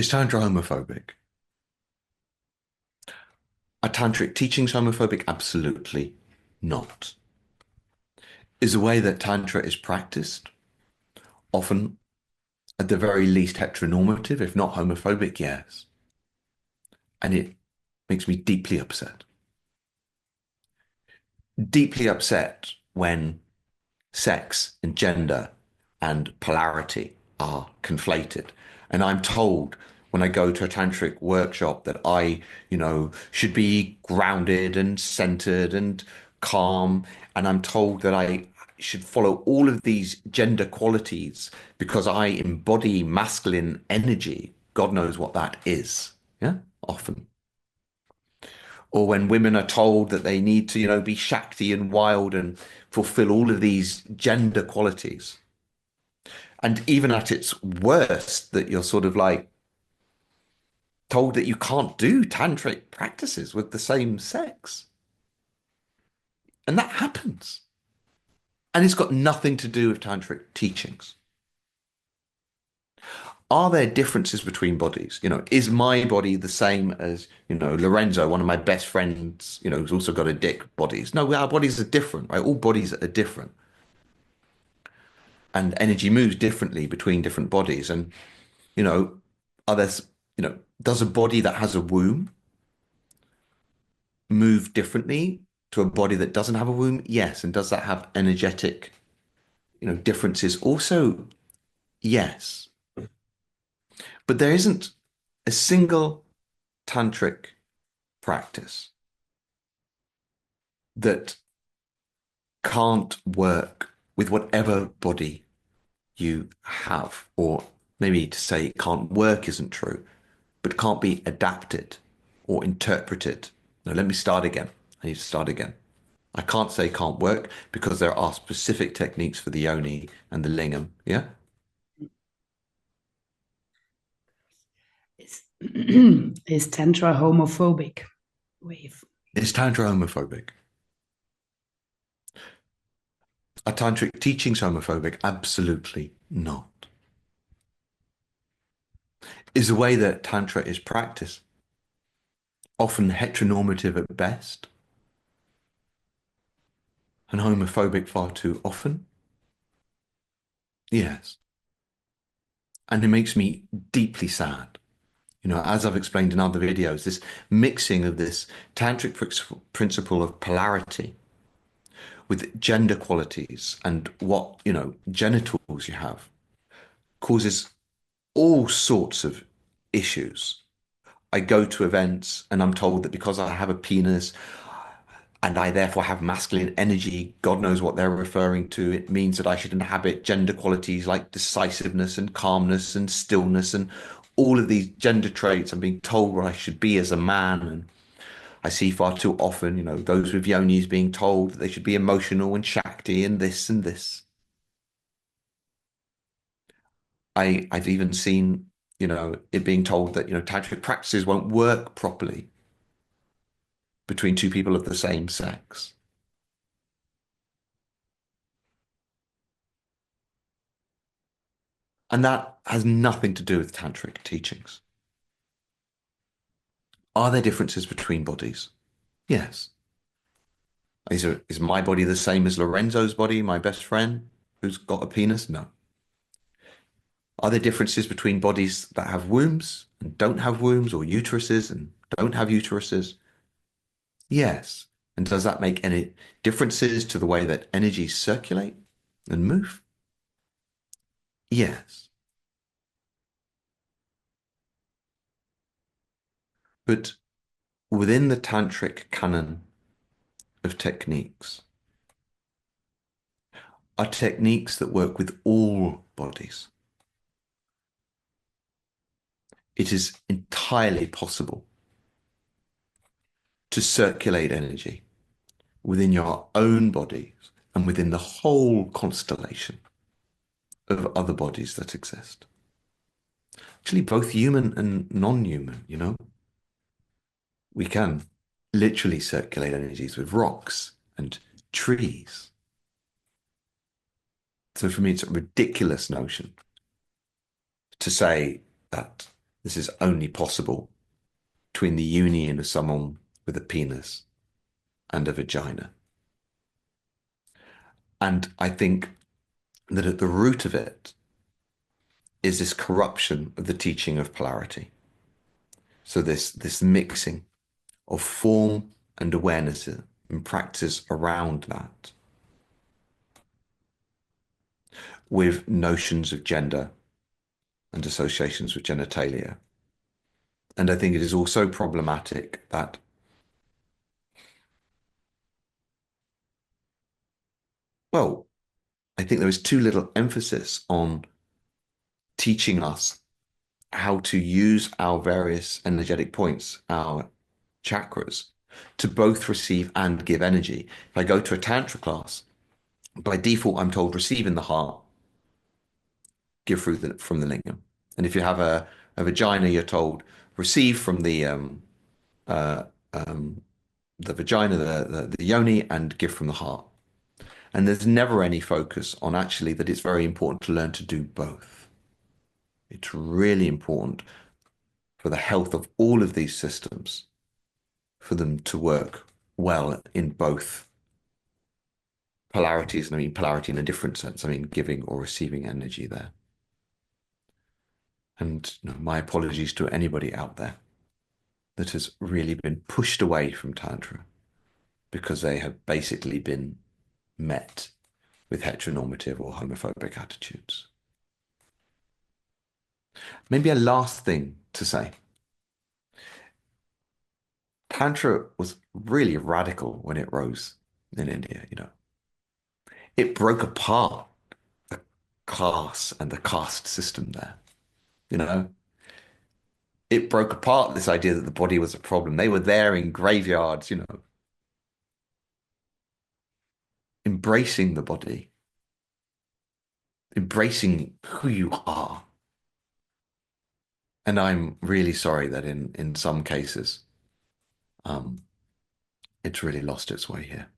Is Tantra homophobic? Are tantric teachings homophobic? Absolutely not. Is the way that Tantra is practiced often, at the very least, heteronormative, if not homophobic? Yes. And it makes me deeply upset. Deeply upset when sex and gender and polarity are conflated. And I'm told when I go to a tantric workshop that I should be grounded and centered and calm. And I'm told that I should follow all of these gender qualities because I embody masculine energy. God knows what that is. Yeah, often. Or when women are told that they need to be shakti and wild and fulfill all of these gender qualities. And even at its worst, that you're sort of like told that you can't do tantric practices with the same sex. And that happens. And it's got nothing to do with tantric teachings. Are there differences between bodies? Is my body the same as Lorenzo, one of my best friends who's also got a dick bodies? No, our bodies are different, right? All bodies are different. And energy moves differently between different bodies. And, you know, are there, does a body that has a womb move differently to a body that doesn't have a womb? Yes. And does that have energetic differences? Also, yes. But there isn't a single tantric practice that can't work with whatever body you have, or maybe to say it can't work isn't true, but can't be adapted or interpreted. Now, let me start again. I need to start again. I can't say can't work because there are specific techniques for the yoni and the lingam. Yeah. Is, is Tantra homophobic? Wave. Is Tantra homophobic? Are tantric teachings homophobic? Absolutely not. Is the way that Tantra is practiced often heteronormative at best and homophobic far too often? Yes. And it makes me deeply sad. As I've explained in other videos, this mixing of this tantric principle of polarity with gender qualities and what genitals you have causes all sorts of issues. I go to events and I'm told that because I have a penis and I therefore have masculine energy, God knows what they're referring to, it means that I should inhabit gender qualities like decisiveness and calmness and stillness and all of these gender traits. I'm being told what I should be as a man. And I see far too often those with yonis being told that they should be emotional and shakti and this and this. I've even seen it being told that tantric practices won't work properly between two people of the same sex. And that has nothing to do with tantric teachings. Are there differences between bodies? Yes. Is my body the same as Lorenzo's body, my best friend, who's got a penis? No. Are there differences between bodies that have wombs and don't have wombs, or uteruses and don't have uteruses? Yes. And does that make any differences to the way that energies circulate and move? Yes. But within the tantric canon of techniques are techniques that work with all bodies. It is entirely possible to circulate energy within your own bodies and within the whole constellation of other bodies that exist. Actually, both human and non-human. We can literally circulate energies with rocks and trees. So for me, it's a ridiculous notion to say that This is only possible between the union of someone with a penis and a vagina. And I think that at the root of it is this corruption of the teaching of polarity. So this mixing of form and awareness and practice around that with notions of gender and associations with genitalia. And I think it is also problematic that, well, I think there is too little emphasis on teaching us how to use our various energetic points, our chakras, to both receive and give energy. If I go to a Tantra class, by default, I'm told receive in the heart, give through from the lingam. And if you have a vagina, you're told receive from uh, um, the vagina, the yoni, and give from the heart. And there's never any focus on actually that it's very important to learn to do both. It's really important for the health of all of these systems for them to work well in both polarities. And I mean polarity in a different sense. I mean giving or receiving energy there. And my apologies to anybody out there that has really been pushed away from Tantra because they have basically been met with heteronormative or homophobic attitudes. Maybe a last thing to say. Tantra was really radical when it rose in India. It broke apart the class and the caste system there, you know. It broke apart this idea that the body was a problem. They were there in graveyards, embracing the body, embracing who you are. And I'm really sorry that in some cases, um, it's really lost its way here.